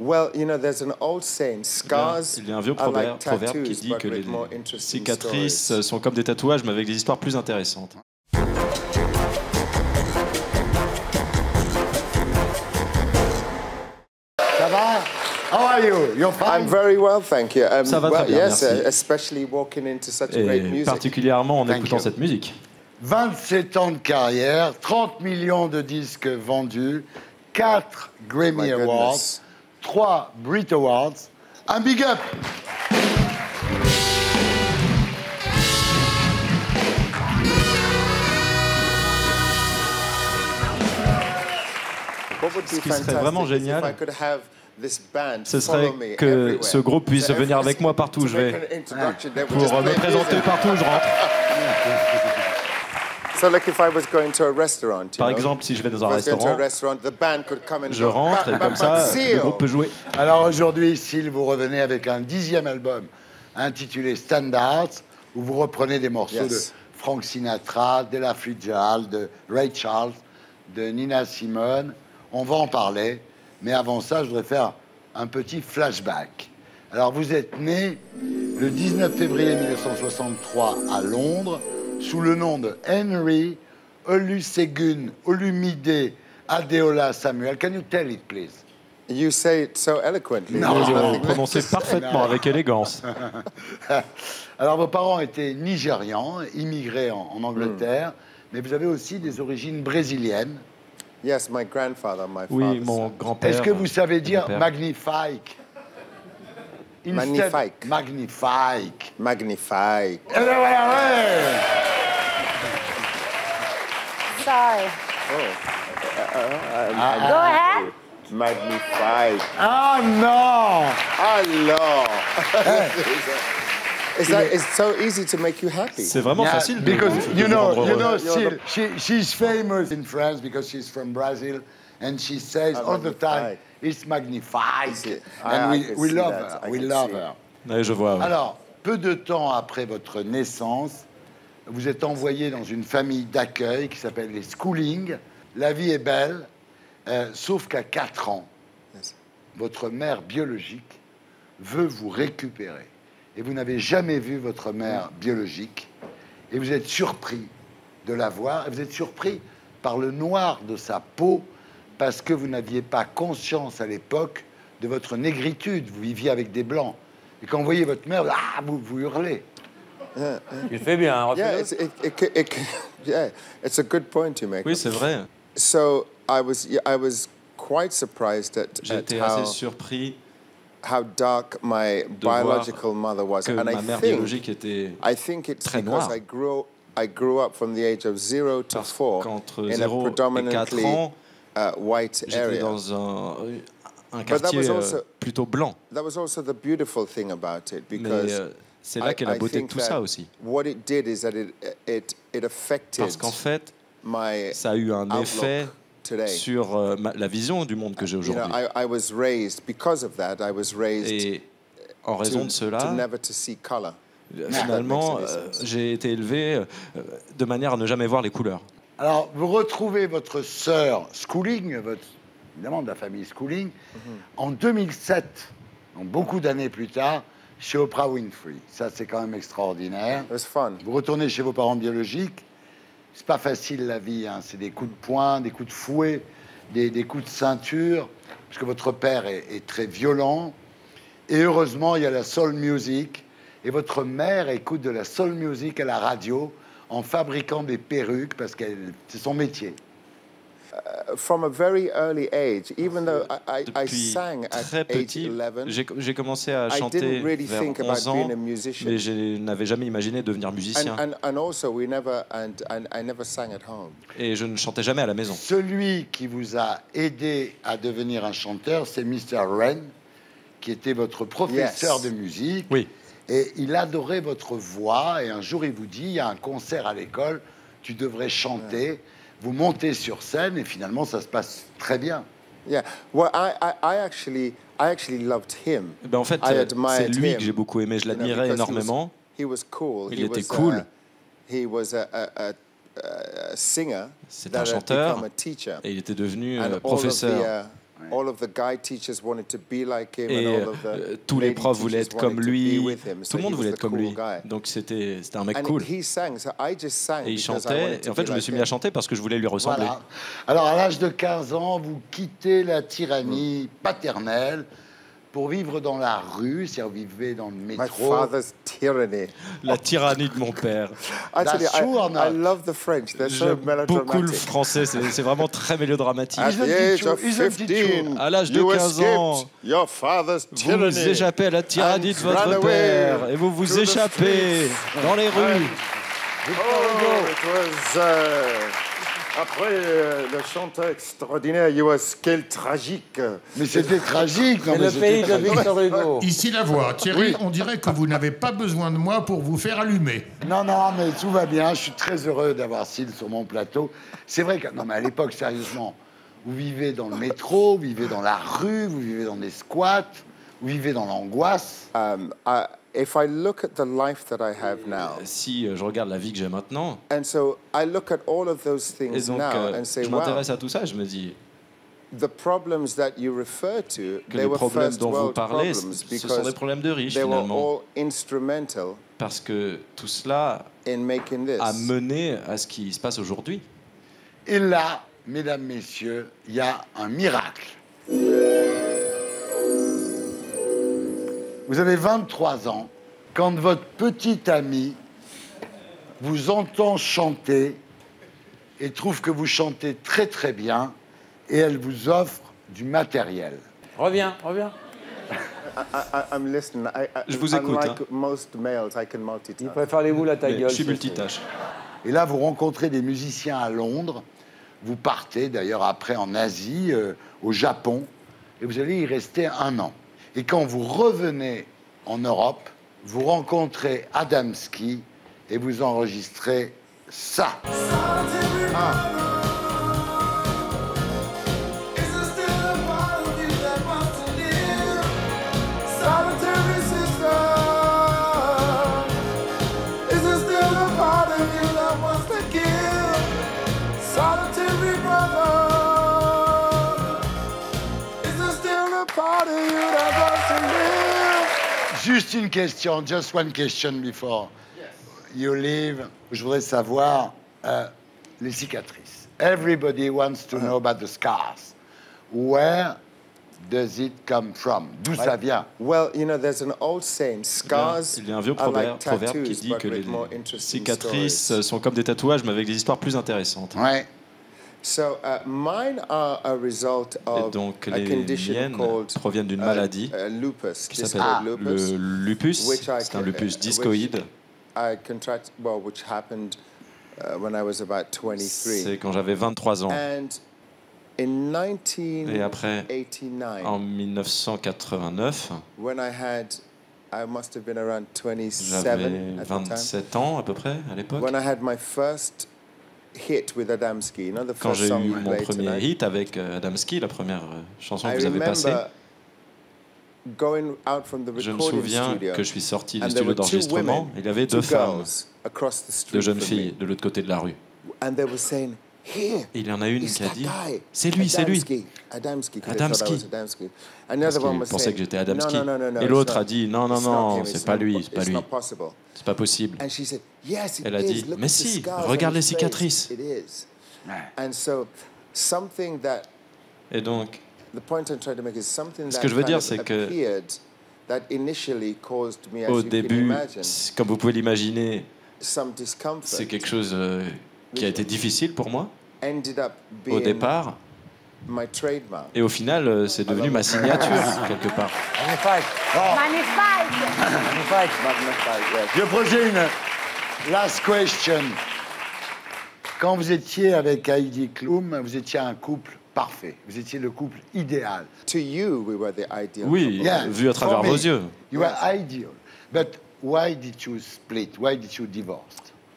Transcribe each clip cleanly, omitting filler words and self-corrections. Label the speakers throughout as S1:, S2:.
S1: Well, you know, there's an old saying, scars
S2: Il y a un vieux
S1: are like
S2: proverbe qui
S1: tattoos,
S2: dit
S1: but
S2: que les
S1: with more interesting
S2: cicatrices
S1: stories.
S2: sont comme des tatouages, mais avec des histoires plus intéressantes.
S3: Ça va? How are you? You're fine?
S1: I'm very well, thank you.
S2: Ça va
S1: well,
S2: très bien,
S1: yes,
S2: merci.
S1: Especially walking into such great
S2: Et
S1: music.
S2: particulièrement en
S3: Thank
S2: écoutant
S3: you.
S2: cette musique.
S3: 27 ans de carrière, 30 millions de disques vendus, 4 Grammy
S1: My
S3: Awards,
S1: goodness.
S3: 3 Brit Awards. Un big up!
S1: What would be
S2: Ce qui serait
S1: fantastic
S2: vraiment
S1: is if
S2: génial,
S1: I could have this band
S2: ce
S1: follow
S2: serait
S1: me
S2: que
S1: everywhere.
S2: ce groupe puisse
S1: So
S2: venir
S1: every-
S2: avec moi partout où
S1: to
S2: je
S1: make
S2: vais,
S1: an introduction, they would
S2: pour
S1: just
S2: me
S1: play
S2: présenter
S1: music.
S2: partout où je rentre.
S1: So like if I was going to a restaurant, you
S2: Par
S1: know,
S2: exemple, si je vais dans un
S1: if I was going to a
S2: restaurant,
S1: restaurant, the band could come and
S2: je
S1: go,
S2: rentre et
S1: "Bam,
S2: comme
S1: bam,
S2: ça,
S1: bam,
S2: le
S1: Seal."
S2: groupe peut jouer.
S3: Alors aujourd'hui, Seal, vous revenez avec un 10e album intitulé Standards, où vous reprenez des morceaux
S1: Yes.
S3: de Frank Sinatra, d'Ella Fitzgerald, de Ray Charles, de Nina Simone. On va en parler, mais avant ça, je voudrais faire un petit flashback. Alors vous êtes né le 19 février 1963 à Londres, sous le nom de Henry Olusegun Olumide Adeola Samuel. Can you tell it, please?
S1: You say it so eloquently.
S3: No.
S1: There's
S2: Vous
S1: nothing
S2: le
S1: left
S2: prononcez
S1: to say.
S2: parfaitement, avec élégance.
S3: Alors, vos parents étaient nigérians, immigrés en Angleterre, mais vous avez aussi des origines brésiliennes.
S1: Yes, my grandfather, my
S2: Oui,
S1: father's
S2: mon
S1: son.
S2: grand-père.
S3: Est-ce que vous savez
S2: mon
S3: dire
S2: père.
S3: magnifique?
S1: Magnifique.
S3: Magnifique.
S1: Magnifique.
S3: Eh ben voilà, ouais.
S4: Sorry.
S1: Ah,
S4: Go ahead.
S1: Magnifique.
S3: Ah non!
S1: Alors. It's so easy to make you happy.
S2: C'est vraiment
S3: Yeah,
S2: facile de
S3: because
S2: vous- de
S3: you
S2: vous
S3: know,
S2: rendre
S3: you
S2: heureux.
S3: know, she's famous in France because she's from Brazil, and she says all the time, "It's magnifique," and
S1: I can
S3: we
S1: see
S3: love
S1: that.
S3: her.
S1: I
S3: We
S1: can
S3: love
S1: see.
S3: her.
S2: Ouais, je vois. oui.
S3: Alors, peu de temps après votre naissance, vous êtes envoyé dans une famille d'accueil qui s'appelle les Schooling. La vie est belle, sauf qu'à 4 ans,
S1: Yes.
S3: votre mère biologique veut vous récupérer. Et vous n'avez jamais vu votre mère biologique. Et vous êtes surpris de la voir. Et vous êtes surpris par le noir de sa peau parce que vous n'aviez pas conscience à l'époque de votre négritude. Vous viviez avec des blancs. Et quand vous voyez votre mère, vous hurlez.
S5: Tu fais bien, hein,
S1: Yeah,
S5: refais-le.
S1: yeah, it's a good point you make.
S2: Oui, c'est vrai.
S1: So I was quite surprised at
S2: J'étais assez surpris
S1: how dark my
S2: voir
S1: biological mother was,
S2: que
S1: and
S2: ma mère biologique était
S1: I think it's
S2: très
S1: because
S2: noire.
S1: I grew up from the age of 0 to
S2: parce
S1: 4
S2: qu'entre
S1: in a
S2: 0 et 4
S1: predominantly
S2: ans,
S1: white
S2: j'étais
S1: area.
S2: dans un
S1: that
S2: quartier
S1: was also-
S2: plutôt blanc.
S1: That was also the beautiful thing about it,
S2: Mais
S1: because
S2: c'est là qu'est la
S1: I
S2: beauté de
S1: think
S2: tout
S1: that
S2: ça aussi.
S1: what it did is that it affected
S2: Parce qu'en fait,
S1: my
S2: ça a eu un
S1: outlook
S2: effet
S1: today.
S2: sur la vision du monde que j'ai
S1: You know,
S2: aujourd'hui.
S1: I was raised because of that. I was raised
S2: Et en raison de
S1: to
S2: cela,
S1: never to see color.
S2: finalement,
S1: That makes any sense.
S2: j'ai été élevé de manière à ne jamais voir les couleurs.
S3: Alors, vous retrouvez votre sœur Schooling, évidemment de la famille Schooling, en 2007, donc beaucoup d'années plus tard, chez Oprah Winfrey. Ça, c'est quand même extraordinaire.
S1: It was fun.
S3: Vous retournez chez vos parents biologiques. C'est pas facile la vie, hein. C'est des coups de poing, des coups de fouet, des coups de ceinture, parce que votre père est très violent. Et heureusement, il y a la soul music. Et votre mère écoute de la soul music à la radio en fabriquant des perruques, parce que c'est son métier.
S1: From a very early age, even though I
S2: Depuis
S1: sang at
S2: très
S1: age
S2: petit,
S1: 11,
S2: j'ai commencé à
S1: I
S2: chanter
S1: didn't really
S2: vers
S1: think
S2: 11
S1: about
S2: ans,
S1: being a musician.
S2: mais je n'avais jamais imaginé devenir musicien.
S1: And also we never and I never sang at home.
S2: Et je ne chantais jamais à la maison.
S3: Celui qui vous a aidé à devenir un chanteur, c'est Mr. Wren, qui était votre professeur
S1: Yes.
S3: de musique.
S2: Oui.
S3: Et il adorait votre voix. Et un jour, il vous dit, il y a un concert à l'école, tu devrais chanter. Vous montez sur scène et finalement, ça se passe très bien.
S1: Yeah. Well, I actually loved him.
S2: Ben, en fait,
S1: I admired
S2: c'est lui
S1: him,
S2: que j'ai beaucoup aimé. Je
S1: you know,
S2: l'admirais
S1: because
S2: énormément.
S1: He was cool.
S2: Il était cool.
S1: He was a singer
S2: C'est
S1: that
S2: un
S1: had
S2: chanteur
S1: become a teacher.
S2: et il était devenu
S1: And all of
S2: professeur.
S1: all of the guy teachers wanted to be like him,
S2: Et
S1: and all of the
S2: tous les
S1: lady
S2: profs voulaient
S1: teachers
S2: être comme
S1: wanted to
S2: lui.
S1: be with him.
S2: Tout
S1: So
S2: le
S1: he
S2: monde
S1: was
S2: voulait
S1: the
S2: être comme
S1: cool
S2: lui.
S1: guy.
S2: Donc c'était un mec
S1: And
S2: cool.
S1: he sang, so I just sang
S2: Et il
S1: because I
S2: chantait.
S1: wanted
S2: Et
S1: to
S2: en fait,
S1: be
S2: je me
S1: like
S2: suis mis à
S1: him.
S2: chanter parce que je voulais lui ressembler.
S3: Voilà. Alors, à l'âge de 15 ans, vous quittez la tyrannie paternelle pour vivre dans la rue, c'est-à-dire vous vivez dans le
S1: My
S3: métro.
S1: father's tyranny.
S2: La tyrannie de mon père.
S1: Actually,
S3: That's true or not?
S1: I love the French. They're so
S2: J'aime beaucoup le
S1: melodramatic.
S2: français. C'est vraiment très mélodramatique.
S1: At
S3: Isn't
S1: the
S3: it
S1: age
S3: true?
S1: of
S3: Isn't it
S1: 15,
S2: À l'âge de
S1: you
S2: 15 ans,
S1: escaped your father's
S2: Vous
S1: tyranny.
S2: vous échappez à la tyrannie de
S1: and ran
S2: votre
S1: away
S2: père et vous vous
S1: to the
S2: échappez dans les rues.
S1: Oh, it was, après le chanteur extraordinaire, you was quel tragique.
S3: Mais c'était tragique. Non,
S5: C'est
S3: mais
S5: le
S3: c'était
S5: pays de
S3: tragique.
S5: Victor Hugo.
S4: Ici la voix. Thierry, on dirait que vous n'avez pas besoin de moi pour vous faire allumer.
S3: Non, mais tout va bien. Je suis très heureux d'avoir Syl sur mon plateau. C'est vrai que, non, mais à l'époque, sérieusement, vous vivez dans le métro, vous vivez dans la rue, vous vivez dans des squats, vous vivez dans l'angoisse.
S1: If I look at the life that I have now,
S2: Si je regarde la vie que j'ai maintenant,
S1: and so I look at all of those
S2: et
S1: things
S2: donc
S1: now and say,
S2: je
S1: wow,
S2: m'intéresse à tout ça, je me dis
S1: the problems that you refer to,
S2: que
S1: they
S2: les
S1: were
S2: problèmes
S1: first
S2: dont vous
S1: world
S2: parlez,
S1: problems
S2: ce sont des
S1: because
S2: problèmes de riches
S1: they were
S2: finalement.
S1: all instrumental
S2: Parce que tout cela
S1: in making this.
S2: a mené à ce qui se passe aujourd'hui.
S3: Et là, mesdames, messieurs, il y a un miracle. Vous avez 23 ans, quand votre petite amie vous entend chanter et trouve que vous chantez très très bien et elle vous offre du matériel.
S5: Reviens.
S1: I'm listening.
S2: Je vous écoute,
S1: Unlike
S2: hein.
S1: most males, I can
S5: Il
S1: multitask.
S5: préfère les boules à ta
S2: Mais
S5: gueule.
S2: je suis
S5: c'est
S2: multitâche.
S3: Et là, vous rencontrez des musiciens à Londres. Vous partez d'ailleurs après en Asie, au Japon, et vous allez y rester 1 an. Et quand vous revenez en Europe, vous rencontrez Adamski et vous enregistrez ça. Juste une question, just one question before you leave. Je voudrais savoir les cicatrices. Everybody wants to know about the scars. Where does it come from? D'où ça vient?
S1: Well, you know, there's an old saying, scars
S2: Il y a un vieux
S1: are
S2: proverbe,
S1: like
S2: proverbe qui
S1: tattoos,
S2: dit
S1: but
S2: que les
S1: with more interesting
S2: cicatrices
S1: stories.
S2: sont comme des tatouages, mais avec des histoires plus intéressantes.
S3: Ouais.
S1: So mine are a result
S2: Et
S1: of
S2: donc
S1: a
S2: les
S1: condition
S2: miennes
S1: called
S2: proviennent d'une maladie
S1: lupus,
S2: qui s'appelle
S1: discoid lupus,
S2: le lupus.
S1: which I
S2: C'est un
S1: ca-
S2: lupus
S1: which
S2: discoïde.
S1: I contract, well, which happened when I was about 23.
S2: C'est quand j'avais 23 ans.
S1: And in
S2: Et après,
S1: 1989,
S2: en 1989,
S1: when I must have been around 27
S2: j'avais
S1: at the time.
S2: 27 ans à peu près à l'époque.
S1: When I had my first hit with Adamski, you know, the
S2: Quand
S1: first
S2: j'ai
S1: song
S2: eu
S1: we
S2: mon
S1: played
S2: premier
S1: tonight.
S2: hit avec Adamski, la première chanson que
S1: I
S2: vous avez passée,
S1: remember going out from the
S2: je me
S1: recording
S2: souviens
S1: studio,
S2: que je suis sorti du
S1: and there
S2: studio
S1: were two
S2: d'enregistrement.
S1: women,
S2: Il y avait
S1: two
S2: deux femmes,
S1: girls across the street
S2: deux jeunes
S1: from
S2: filles
S1: me,
S2: de l'autre côté de la rue.
S1: and they were saying, "Here,
S2: Et il y en a une
S1: it's
S2: qui a
S1: that
S2: dit
S1: guy,
S2: c'est lui,
S1: Adamski, Adamski, 'cause they thought I
S2: Adamski.
S1: was Adamski." And the
S2: parce
S1: other one
S2: qu'il
S1: was
S2: pensait
S1: saying,
S2: que j'étais Adamski.
S1: "No, no, no, no,
S2: Et
S1: it's
S2: l'autre
S1: not-
S2: a dit non, non,
S1: it's not
S2: non,
S1: him,
S2: c'est
S1: it's
S2: pas
S1: not
S2: lui,
S1: po-
S2: c'est pas
S1: it's
S2: lui,
S1: not possible."
S2: c'est pas possible.
S1: And she said, "Yes, it
S2: Elle a
S1: is.
S2: dit,
S1: Look
S2: mais
S1: at the
S2: si,
S1: scars
S2: regarde
S1: on
S2: les
S1: his face.
S2: cicatrices."
S1: It is."
S3: Ouais.
S1: And so, something that
S2: Et donc,
S1: the point I'm trying to make is something
S2: Ce
S1: that
S2: que je veux
S1: kind
S2: dire,
S1: of
S2: c'est que
S1: appeared that initially caused me, as
S2: au
S1: you can
S2: début,
S1: imagine,
S2: comme vous pouvez l'imaginer,
S1: some discomfort.
S2: c'est quelque chose qui a été difficile pour moi
S1: Ended up
S2: au
S1: being
S2: départ.
S1: my trademark.
S2: Et au final, c'est devenu ma signature, quelque part.
S5: Magnifique. Magnifique.
S1: Magnified, yes.
S3: Je vais poser une last question. Quand vous étiez avec Heidi Klum, vous étiez un couple parfait. Vous étiez le couple idéal.
S1: To you, we were the ideal
S2: Oui,
S1: couple.
S3: Yeah,
S2: vu à travers
S3: for me,
S2: vos yeux.
S3: You were ideal. But why did you split? Why did you divorce?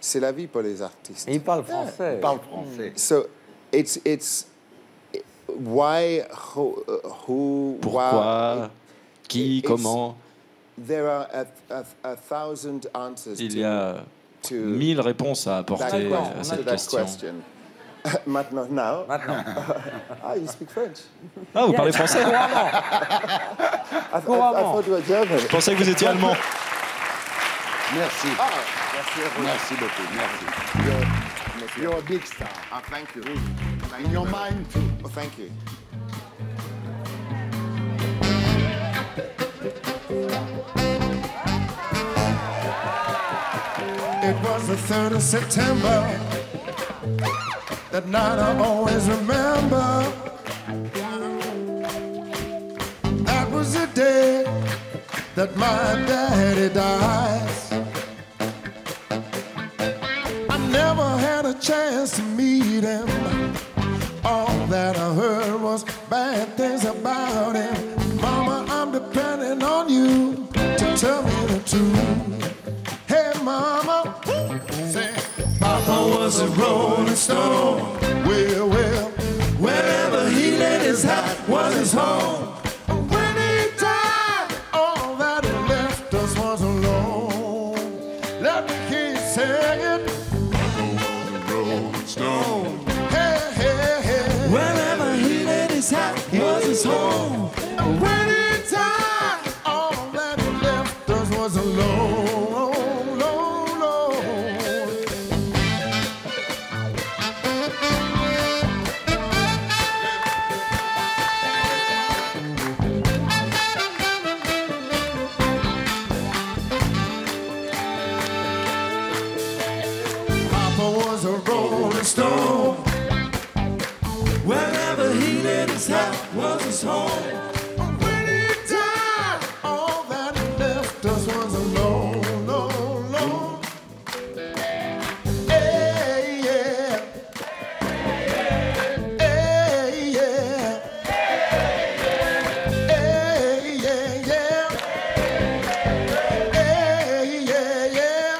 S1: C'est la vie pour les artistes.
S5: Et il parle français.
S3: Il parle français.
S1: So it's why, who,
S2: Pourquoi, qui,
S1: it's-
S2: comment.
S1: there are a thousand answers
S2: Il y a
S1: to
S2: 1000 réponses à
S1: that,
S2: apporter à
S1: to
S2: cette
S1: that
S2: question.
S1: question. Maintenant, now.
S5: Maintenant.
S1: Ah, you speak French.
S2: Ah, vous parlez français?
S5: Couramment.
S1: I
S5: Couramment.
S1: thought you were German.
S2: Je pensais que vous étiez allemand.
S3: Merci.
S1: Ah, merci à vous.
S3: Merci beaucoup. Merci. You're a big star.
S1: Ah, thank you. Thank
S3: In
S1: you
S3: your
S1: very
S3: mind, too.
S1: much. Oh, thank you.
S4: It was the 3rd of September. That night I always remember. That was the day that my daddy died. I never had a chance to meet him. All that I heard was bad things about him. Mama, I'm depending on you to tell me the truth. Hey, Mama, say, Papa was a rolling stone. Well, wherever he laid his hat was his home. When he died, all that he left us was alone. Let me keep saying, Papa was a rolling stone. Hey. Wherever he laid his hat was his home. When he died, all that he left us was alone. Was a rolling stone. Wherever he laid his hat was his home. When he died, all that he left us was alone, alone. Hey, yeah. Hey, yeah. Hey, yeah, yeah. Hey, yeah, yeah.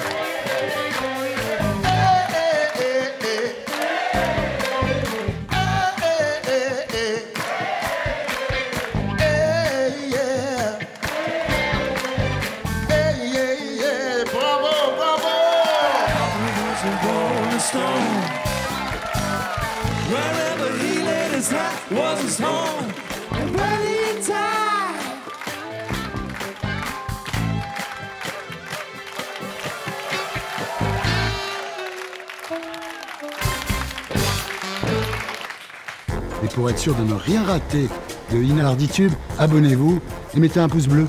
S4: Wherever he laid his hat was his home. And when he died,
S6: Et pour être sûr de ne rien rater de Inarditube, abonnez-vous et mettez un pouce bleu.